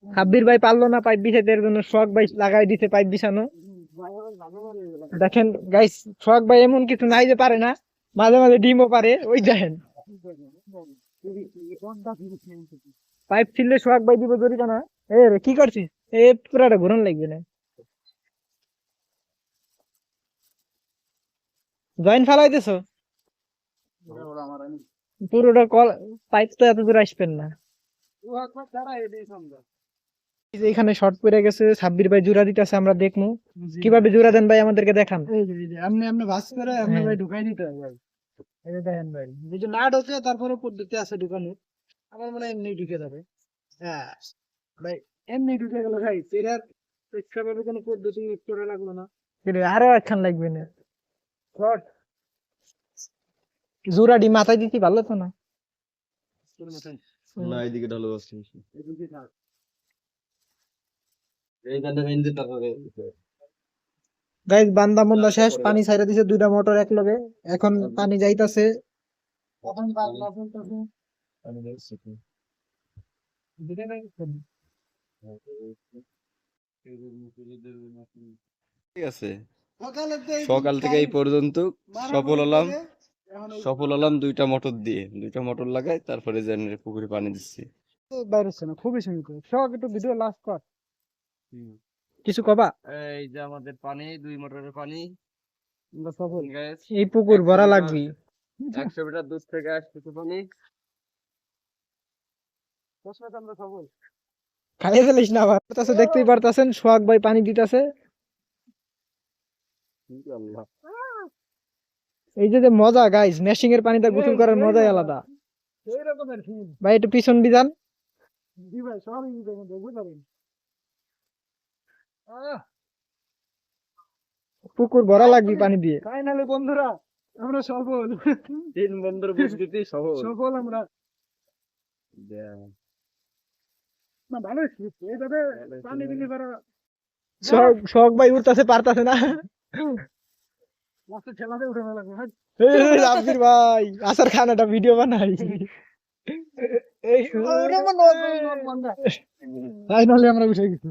সাব্বির ভাই পারলো না পাইপ বিছাইতে, এর জন্য শখ ভাই লাগাই দিতে পাইপ বিছানো। দেখেন গাইস, শখ ভাই এমন কিছু নাই যে পারে না, মাঝে মাঝে ডিমও পারে। ওই দেখেন পাইপ ছিললে শখ ভাই দিব জরিমানা। এ রে কি করছিস? এ পুরাটা ঘুরন লাগবে না। জয়েন ফালাইতেছো পুরোটা কল, পাইপ তো এত দূর আসবেন না। এই যে এখানে শর্ট পড়ে গেছে, সাব্বির ভাই জোড়া দিতেছে, আমরা দেখবো কিভাবে জোড়া দেন ভাই, আমাদেরকে দেখান। এমনি এমনি ভাস করে এমনি হ্যাঁ। ভাই ঢুকাই নিতে হবে ভাই। এই যে দেখেন ভাই, যদি না ঢোকে তারপরে পদ্ধতি আছে ঢুকানোর, আমার মনে হয় এমনি ঢুকে যাবে। হ্যাঁ ভাই, এমনি ঢুকে গেল ভাই, এটার এক্সট্রা ভাবে কোনো পদ্ধতি ইউজ করা লাগলো না। কিন্তু আরো একখান লাগবে না। জোড়াটি মাথায় দিতে ভালো তো না। তোর মাথায় না এদিকে ঢালু আছে এদিকে থাক। এইখানে রেঞ্জে তারপরে গাইস বান্দা মুন্দা শেষ, পানি ছাইরা দিছে দুইটা মোটর এক লগে, এখন পানি যাইতাছে। তখন বাদ না ফেলতেছে। আমি দেখছি কি দিতে নাই ঠিক আছে। সকালে সকাল থেকে এই পর্যন্ত সফল হলাম, সফল হলাম দুইটা মোটর দিয়ে, দুইটা মোটর লাগাই তারপরে জেনারে পুকুরে পানি দিচ্ছি। বাইরে হচ্ছে না, খুবই সীমিত। সব একটু ভিডিও লাস্ট কর। কিছু কবা? এই যে আমাদের পানি, 2 মোটরের পানি আমরা সফল। গাইস, এই পুকুর ভরা লাগবি। 100 মিটার দূর থেকে আসতেছে পানি। দশটাতে আমরা সফল। খাইয়ে ফেলিস না আবার। পারতাছে, দেখতেই পারতাছেন সোহাগ ভাই পানি দিতাছে। আল্লাহ, এই যে যে মজা গাইস, মেশিং এর পানিতে গোসল করার মজাই আলাদা। সেই রকমের ফিল। ভাই একটু পিছন দিজান। জি ভাই, সবই বুঝতে পারেন। পুকুর ভরা লাগবি পানি দিয়ে। ফাইনালি বন্ধুরা আমরা সফল। 3 বন্ধুর বুঝতে সহজ। সফল আমরা। না ভালো এইভাবে পানি বিলি করা। সোহাগ ভাই উঠতাছে, পারতাছে না। লাস্টে ঠেলাতে উঠানো লাগবে। রাব্বির ভাই আসার খানাটা ভিডিও বানাই। এই ফাইনালি আমরা উঠে গেছি।